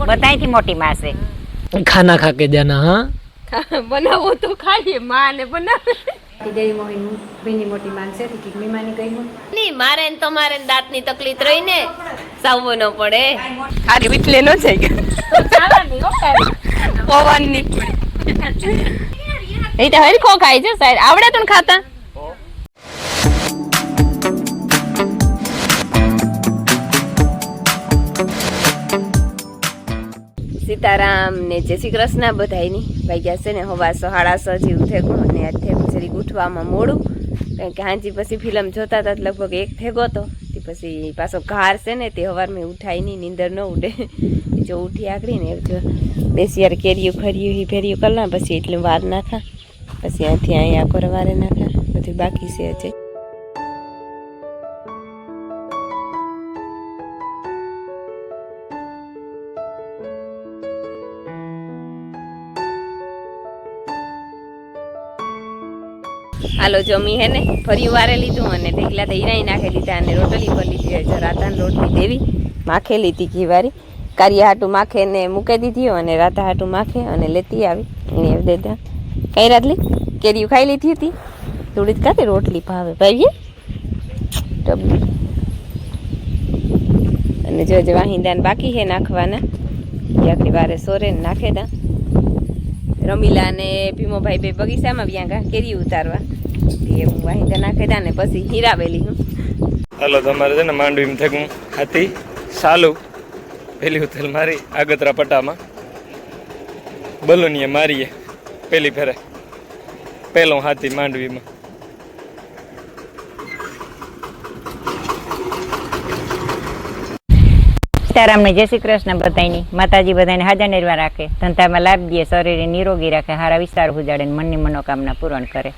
बताई थी मोटी माँ से खाना खा के जाना। हाँ बनाવો તો ખાઈએ માં ને બનાવે દેવી મોહન બેની મોટી માંગ છે કે મીમાની કહ્યું ની મારે ને તમારે દાંતની તકલીફ રહી ને સાવવો ન પડે આરી વિટલે ન જાય ચાવાની હો કાઈ પવનની એ તો હરખો ખાય છે સાહેબ આવડે તને ખાતા સીતારામ ને જય શ્રી કૃષ્ણ બધાયની વાગ્યા છે ને હવા 6:30 જેવું થયું અને અત્યારે જરીક ઉઠવામાં મોડું કારણ કે હાંજી પછી ફિલ્મ જોતા હતા લગભગ 1 થેગો તો તે પછી પાછો ઘાર છે ને તે હવારમાં ઉઠાય નહીં નીંદર ન ઉડે જો ઉઠી આકડી ને જો બેસી યાર કેરીયું ખરીયું હી ફેરીયું કરના પછી એટલે વાર ના થા પછી અહીંથી અહીંયા કરવારે ના થા બધું બાકી છે હજી હાલો જમી હે ને ફરી વારે લીધું અને ઢેકલા તો ઈરાઈ નાખી લીધા અને રોટલી પર લીધી છે રાતાની રોટલી દેવી માખે લીધી ઘીવારી કારિયા હાટું માખે ને મૂકી દીધી અને રાતા હાટું માખે અને લેતી આવી એને દેતા કઈ રાતલી કેરીયું ખાઈ લીધી હતી થોડી જ કાતે રોટલી ભાવે ભાઈ ડબલી અને જો વાહિંદાને બાકી છે નાખવાના આખરી વારે સોરે ને નાખે દા રમીલા ને ભીમોભાઈ બે બગીચામાં વ્યાં કેરી ઉતારવા હું વાહિંદા નાખી દા ને પછી હીરાવેલી હું હાલો તમારે છે ને માંડવી થયું હાથી સાલું પેલી ઉથલ મારી આગતરા પટ્ટામાં બલુનીએ મારીએ પેલી ફેરે પેલો હાથી માંડવીમાં સીતારામને જય શ્રી કૃષ્ણ બધાની માતાજી બધાને હાજર નિર્વાહ રાખે ધંધામાં લાભ દે શરીરે નિરોગી રાખે હારા વિસ્તાર ઉજાડે મનની મનોકામના પૂરણ કરે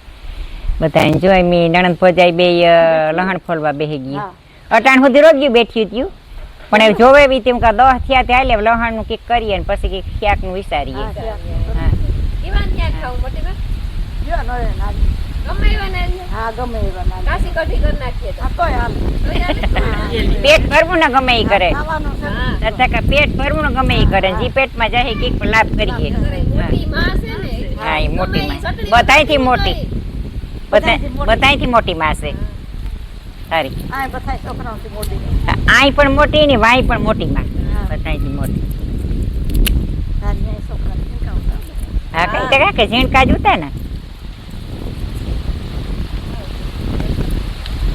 બધાને જોઈ મી નણંદ ભોજાઈ બે લહણ ફોલવા બેહી ગઈ અટાણ સુધી રોગ્યું બેઠ્યું હતું પણ જોવે બી તેમ કા 10 થયા તે હાલે લહણ નું કઈક કરીએ ને પછી કઈક ક્યાંક નું વિચારીએ હા ઈવાન ક્યાં ખાવું મોટી બા જો ન રે ના ગમે એવા ના હા ગમે એવા ના કાસી કઢી કર નાખીએ તો તોય હાલ પેટ ભરવું ને ગમે ઈ કરે તથા કે પેટ ભરવું ને ગમે ઈ કરે જી પેટમાં જાય કઈક લાભ કરીએ મોટી માં છે ને હા ઈ મોટી માં બધાયથી મોટી બધાયથી મોટી માં છે સારી આ બધાય છોકરાઓથી મોટી આઈ પણ મોટી ને વાઈ પણ મોટી માં બધાયથી મોટી નાની છોકરાઓથી કાઉતા હા કઈ ટકા કે ઝીણકા જ ઉતા ને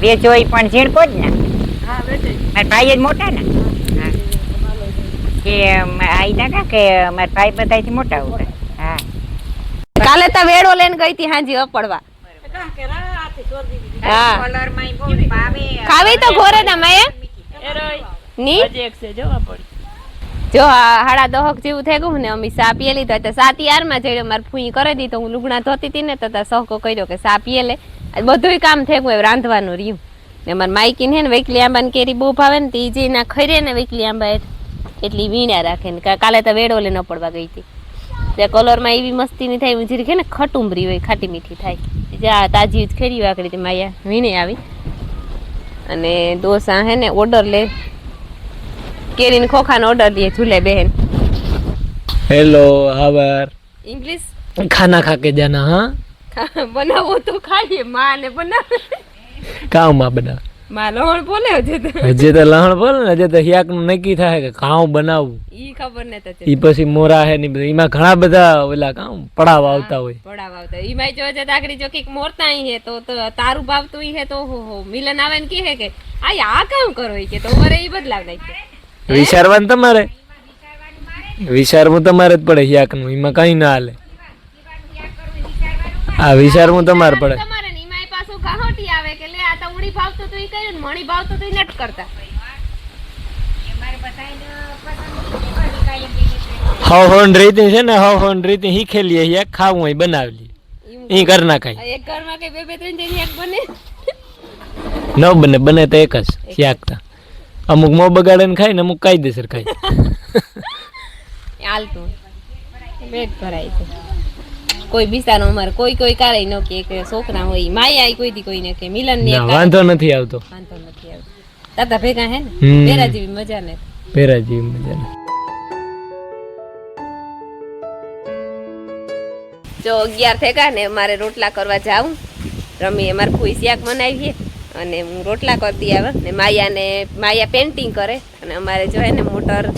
બે જોઈ પણ ઝીણકો જ ને હા બેટે મારા ભાઈ જ મોટા ને હા કે આઈ ટકા કે મારા ભાઈ બધાયથી મોટા ઉતા હા કાલે તો વેડો લઈને ગઈ હતી હાજી અપડવા હા ખાવી તો ઘોરે ના માયા ની જો 10:30 જેવું થઈ ગયું ને અમે સા પીએ લીધો તો 7:00 માં જઈ મારે ફૂઈ કરી દી તો હું લુગડા ધોતી હતી ને તો સહકો કર્યો કે સા પીએ લે બધું કામ થઈ ગયું રાંધવાનું રહ્યું ને મારે માઈકી ને વૈકલી આંબા કેરી બહુ ભાવે ને તે જે ના ખરે ને વૈકલી આંબા એટલી વીણા રાખે ને કાલે તો વેડો લઈને પડવા ગઈ હતી તે કલરમાં એવી મસ્તી ની થાય જીરી કે ને ખટુંબરી હોય ખાટી મીઠી થાય જ્યાં તાજી જ ખેરી વાકડી હતી માયા વીણે આવી અને ડોસા હે ને ઓર્ડર લે કેરીને ખોખાનો ઓર્ડર લે ઝૂલે બહેન હેલો હાવર ઇંગ્લિશ खाना खा के जाना। हाँ બનાવો તો ખાઈએ માં ને બનાવે કામ માં બના માં લહણ બોલે હજી તો લહણ બોલે ને હજી તો હિયાક નું નક્કી થાય કે કામ બનાવું ઈ ખબર ને તો ઈ પછી મોરા હે ની બધા એમાં ઘણા બધા ઓલા કામ પડાવ આવતા હોય પડાવ આવતા ઈ માં જો જે દાખડી જો કઈક મોરતા હી હે તો તારું ભાવતું હી હે તો હો મિલન આવે ને કહે કે આ કામ કરો ઈ કે તો મારે ઈ બદલાવ નાખે વિચારવાનું તમારે જ પડે હિયાક નું એમાં કઈ ના હાલે આ વિચારવું તમારે પડે તમારે ની માય પાછો ગાહોટી આવે કે લે આ તો ઉડી ભાવતો તો ઈ કર્યું મણી ભાવતો તો ઈ નટ કરતા હોન રીતિ છે ને હોન રીતિ શીખેલી હિયાક ખાવું હોય બનાવલી ઈ કર નાખાય એક ઘરમાં કે બે ત્રણ જણ એક બને ન બને તો એક જ હિયાક અમુક મો બગાડે ને ખાય ને અમુક કાયદેસર ખાય આલતું પેટ ભરાય છે કોઈ બિસ્તાનો અમાર કોઈ કાલે ન કે છોકરા હોય માયા કોઈ દી કોઈ ને કે મિલન ને વાંધો નથી આવતો તાતા ભેગા હે ને હમ. પેરા જેવી મજા ને પેરા જેવી મજા જો 11 થયા ને મારે રોટલા કરવા જાઉં રમી અમારે કોઈ શાક બનાવીએ અને હું રોટલા કરતી આવે ને માયા પેન્ટિંગ કરે અને અમારે જો હે ને મોટર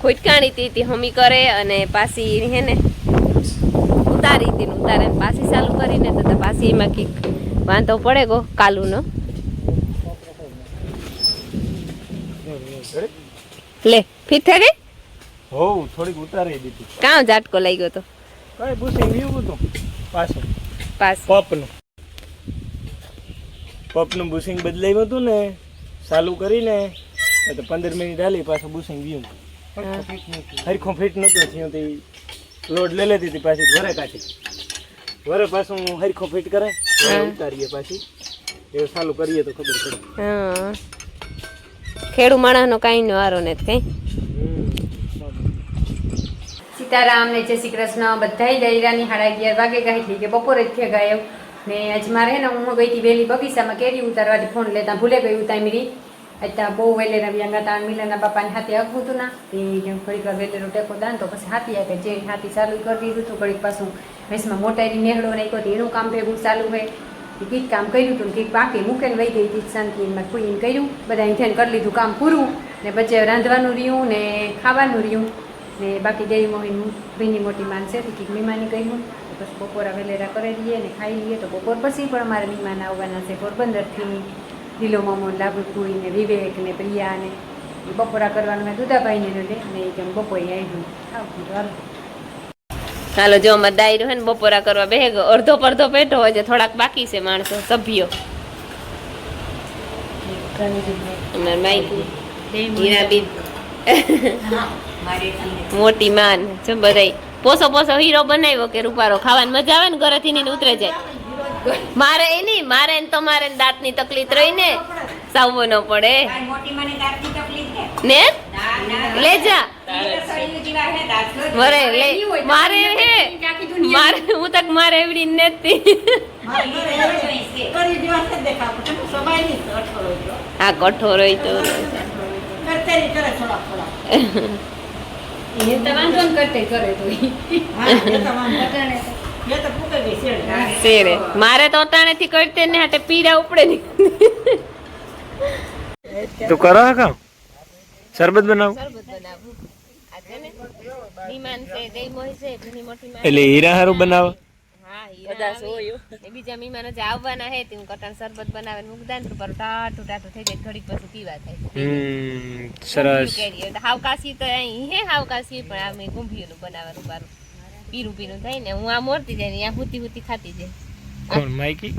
ખોટકાણી હતી હમી કરે અને પાછી હે ને ઉતારે પાછી ચાલુ કરીને તો પાછી એમાં કંઈક વાંધો પડે ગો કાલુનો લે ફિટ થઈ ગઈ હો થોડીક ઉતારી દીધી કાં ઝાટકો લાગ્યો તો કઈ બુશિંગ લીધું હતું પાછું પાસ પપનું બુશિંગ બદલાયું હતું ને ચાલુ કરીને તો 15 મિનિટ હાલી પાછું બુશિંગ ગયું હરખું ફિટ નહોતું થયું તે લોડ લઈ લેતી હતી પાછી વરે પાછું હરખું ફિટ કરે ઉતારીએ પાછી એવું ચાલુ કરીએ તો ખબર પડે હા ખેડૂ માણસનો કાંઈ નો વારો ને કઈ સીતારામ ને જય શ્રી કૃષ્ણ બધાય દૈરાની 11:30 વાગે ગઈ હતી કે બપોરે જ થઈ ગયા ને આજ મારે ને હું ગઈ હતી વહેલી બગીચામાં કેરી ઉતારવાથી ફોન લેતા ભૂલે ગઈ ઉતારી અત્યારે બહુ વહેલે રવ્યા હતા મિલનના બાપાને હાથે અગવું હતું ના તે ઘડીક વાર વહેલેરો ટેકો દાન તો પછી હાથી આવે જે હાથી ચાલુ કરી દીધું હતું ઘડીક પાછું વેસમાં મોટારી નેહડો નાખ્યો હતો એનું કામ ભેગું ચાલુ હોય કંઈક કામ કર્યું હતું કંઈક બાકી મૂકેને વહી ગઈ હતી શાંતિમાં ખુઈને કર્યું બધાને ધ્યાન કરી લીધું કામ પૂરું ને પછી રાંધવાનું રહ્યું ને ખાવાનું રહ્યું ને બાકી દેવી મોહીન ભીની મોટી માન છે કંઈક મહેમાની કહ્યું પછી બપોરા વેલેરા કરી દઈએ ને ખાઈ લઈએ તો બપોર પછી પણ અમારે મહેમાન આવવાના છે પોરબંદરથી લીલો મામો લાભુભાઈ ને વિવેક ને પ્રિયા ને એ બપોરા કરવાનું મેં દુધાભાઈને લે ને એ કેમ બપોરે આવ્યું ખાવું હાલો જો અમારે ડાયરો હે ને બપોરા કરવા બેહે ગયો અડધો પડધો પેટો હોય છે થોડાક બાકી છે માણસો સભ્યો અમાર માઈકી હીરાબીન મોટી માન જો બધાય પોસો હીરો બનાવ્યો કે રૂપારો ખાવાની મજા આવે ને ઘરેથી ને ઉતરે જાય મારે એ નહીં મારે ને તમારે દાંતની તકલીફ રહી ને સાવવો ન પડે ને લે જા મારે લે મારે હે મારે હું તક મારે એવડી નથી હા કઠોર હોય તો શેરે મારે તો અટાણે થી કરતે ને હાટે પીડા ઉપડે ની તું કરો કામ શરબત બનાવું એટલે હીરા હારું બનાવો બીજા મહેમાનો જે આવવાના હે તે હું કટાણ શરબત બનાવે મૂકદાન પર ટાટું ટાટું થઈ જાય ઘડીક પછી પીવા થાય સરસ હાવકાશી તો અહીં હે હાવકાશી પણ આ મેં ગુંભીઓનું બનાવવાનું બારું પીરું પીરું થાય ને હું આ મોરતી જાય ને આ હુતી ખાતી જાય કોણ માઈકી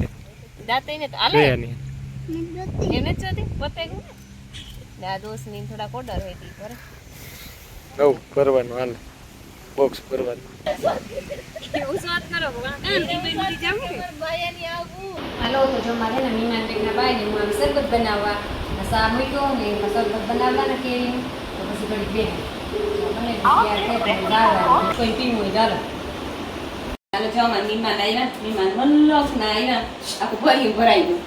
દાંત ને તો આલે એને ચોથી પોતે ને આ દોસ્ત ની થોડા ઓર્ડર હોય તી કરે નવ કરવાનું હાલ બોક્સ કરવાનું હાલો તો જો મારે ને મીના ટેકના બાય ને હું આવી શરબત બનાવવા સા મૂક્યો ને એમાં શરબત બનાવવા ને કેરી તો પછી ઘડી બે કોઈ પીવું હોય ચાલો ચાલો જો અમારા મહેમાન આવ્યા મહેમાન મલ્લોક ના આવ્યા આખું ભરાઈ ગયું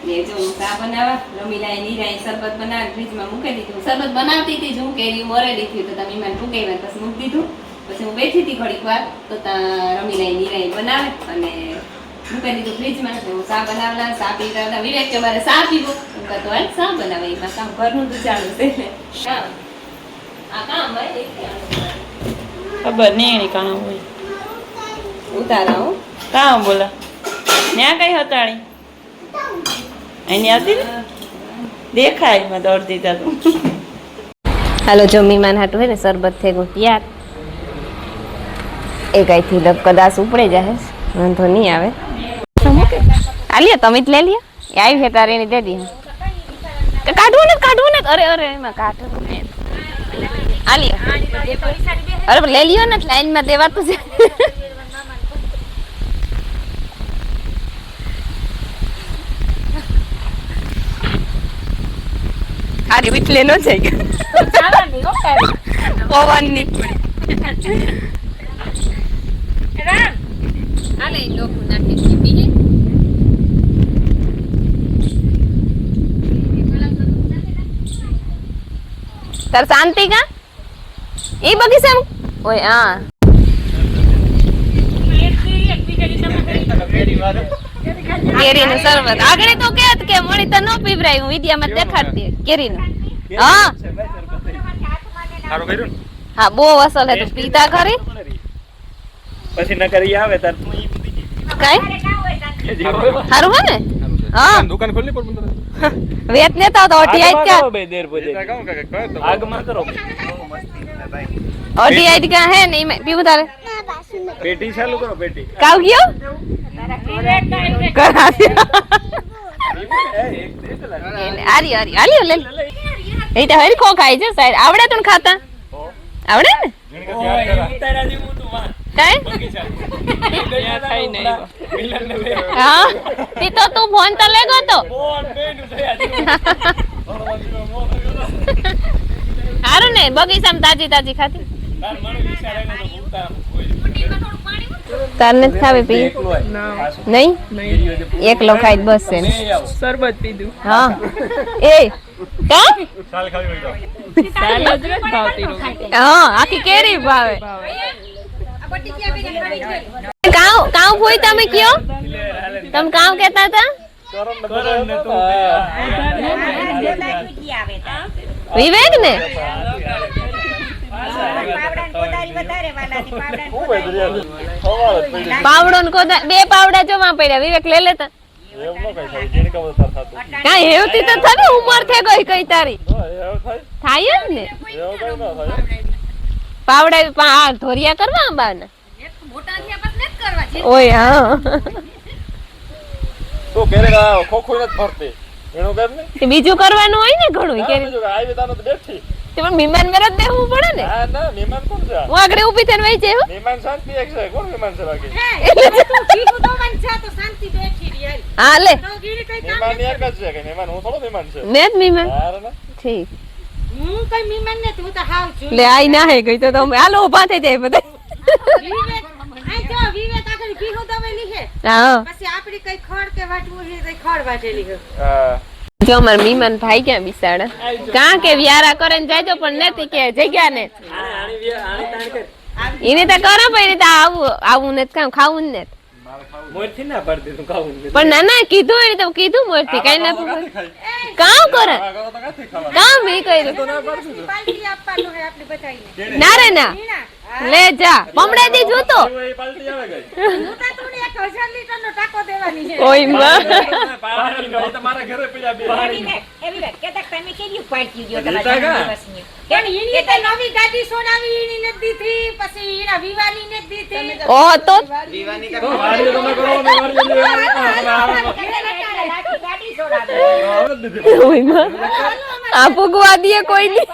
ને જો હું ચા બનાવવા રમીલાએ નીરાએ શરબત બનાવી ફ્રીજમાં મૂકી દીધું શરબત બનાવતી હતી જો હું કેરી મોરેલી હતી તો તમે મહેમાન ટૂંકાઈ પછી મૂકી દીધું પછી હું બેઠી હતી ઘડીક વાર તો રમીલાએ નીરાએ બનાવે અને મૂકી દીધું ફ્રીજમાં તો હું ચા બનાવલા ચા પીવડાવલા વિવેક કે મારે ચા પીવો હું કહેતો હાલ ચા બનાવે એમાં કામ ઘરનું તો ચાલુ છે કામ આ કામ ભાઈ ખબર નહીં એની કામ હોય ઉતારા હો કામ બોલા ન્યા કઈ હતાણી એની હતી ને દેખાય માં દોડ દીધા તું હાલો જો મહેમાન હાટું હે ને શરબત થઈ ગયું તૈયાર એ કઈથી કદાચ ઉપડે જાય વાંધો નહીં આવે આલિયા તમે જ લઈ લ્યો એ આવી છે તારે એની દે દી કાઢવું ને અરે એમાં કાઢવું આલિયા અરે લઈ લ્યો ને લાઈનમાં દેવાતું છે આરે વિટલે નો જાય પવનની રામ આલે લોક નાખી દીધી તાર શાંતિ કા એ બગીચામાં ઓય હા કેરીનું શરબત આગળ તો કેત કે મળી તો ન પીવરાય હું વિડિયામાં દેખાડતી કેરીનું હા સારું કર્યું ને હા બહુ અસલ હે તું પીતા ખરી પછી ન કરી આવે તાર તું ઈ પીજી કઈ સારું હે ને હા દુકાન ખોલી પર વેત લેતા તો અઢી આઈ કા બે દેર પજે આગમાં કરો અઢી આઈ કા હે ને ઈ પીવું તારે પેટી ચાલુ કરો પેટી કાવ ગયો કરા આરી આરી આલી લે એ તો હરી ખો ખાઈ છે સાહેબ આવડે તને ખાતા આવડે ને તારા જેવું તું વાં કઈ હા તે તો તું ફોન તો લેગો તો હારું ને બગીચામાં તાજી તાજી ખાતી તાર નથી ખાવી પી નહીં એકલો ખાઈ બસ છે શરબત પીધું હા એ કા સાલ ખાવી હોય સાલ જ નથી ભાવતી હા આખી કેરી ભાવે કાવ ભોઈ તમે કયો તમે કાવ કહેતા હતા વિવેક ને પાવડો ને કોદા બે પાવડા જોવા પડ્યા વિવેક લે લેતા ના એવતી તો થને ઉંમર થઈ ગઈ કઈ તારી થાય જ ને પાવડા ધોરિયા કરવા આંબાના ઓય હા તો કેરે ખોખો નથી ફરતી એનું કર ને તે બીજું કરવાનું હોય ને ઘણું કે આવી તાનો તો બેઠી તે પણ મહેમાન મેરજ દેવું પડે ને ના ના મહેમાન કોણ છે હું આગળ ઊભી થઈને વઈ જાય મહેમાન શાંતિ એક છે કોણ મહેમાન છે બાકી હા લે મહેમાન એક જ છે કે મહેમાન હું થોડો મહેમાન છે ને જ મહેમાન યાર ને ઠીક લે આઈ ના હે ગઈ તો તમે હાલો ઊભા થઈ જાય બધા હા હા જો અમાર મીમાન ભાઈ ક્યાં બિસાડા કાં કે વ્યારા કરે ને જાયજો પણ નથી કે જગ્યા ને એને તો કરો પડી તો આવું ને કામ ખાવું ને મોરથી ના પડતી તું ખાવું પણ ના ના કીધું એને તો કીધું મોરથી કઈ ના કામ કરે કામ એ કર્યું ના રે ના લે જા બમડે દી જોતો પાલટી આવે ગઈ ઓય માં તમારા ઘરે પડ્યા બે ઓ તો ઓય માં આ ભગવા દે કોઈ ની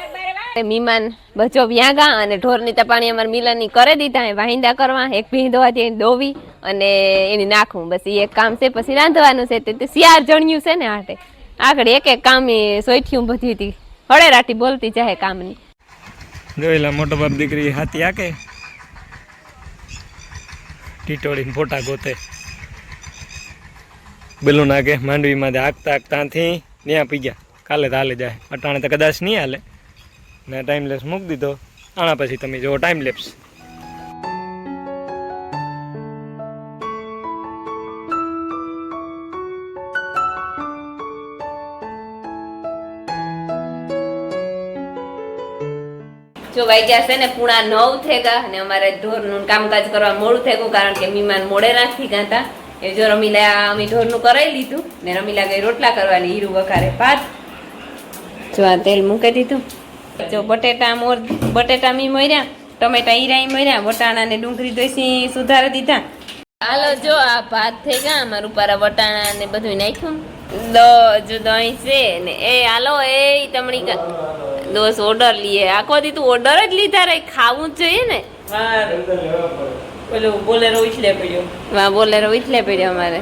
મીમાન બચો વ્યાગા અને ઢોરની તપાણી અમાર મિલનની કરે દીધા હે વાહિંદા કરવા એક ભીંદવાથી એની દોવી અને એની નાખવું બસ એ એક કામ છે પછી રાંધવાનું છે તે શિયાર જણ્યું છે ને હાટે આગળ એક એક કામ એ સોઈઠ્યું બધી હતી હળેરાટી બોલતી જાય કામની જોઈલા મોટો બાપ દીકરી હાથી આકે ટીટોડીને ફોટા ગોતે બેલું નાખે માંડવીમાં હાકતા હાકતાથી ત્યાં પી ગયા કાલે તો હાલે જાય અટાણે તો કદાચ નહીં હાલે ને ટાઈમલેસ મૂકી દીધો આના પછી તમે જો ટાઈમલેસ જો વાગ્યા છે ને પૂણા 9 થઈ ગયા અને અમારે ઢોરનું કામકાજ કરવા મોડું થઈ ગયું કારણ કે મહેમાન મોડે રાખી ગયા હતા એ જો રમીલા અમે ઢોરનું કરાવી લીધું ને રમીલા ગઈ રોટલા કરવાની હીરું વઘારે ભાત જો આ તેલ મૂકી દીધું જો બટેટા મી મોર્યા ટમેટા ઈરાઈ મોર્યા વટાણા ને ડુંગળી દોસી સુધારી દીધા હાલો જો આ ભાત થઈ ગયા અમારું પારા વટાણા ને બધું નાખ્યું જો દહીં છે ને એ હાલો એ તમણી દોસ્ત ઓર્ડર લઈએ આખો દી તું ઓર્ડર જ લીધા રે ખાવું જ જોઈએ ને પેલું બોલેરો ઉછલે પડ્યો બોલેરો એટલે પડ્યો અમારે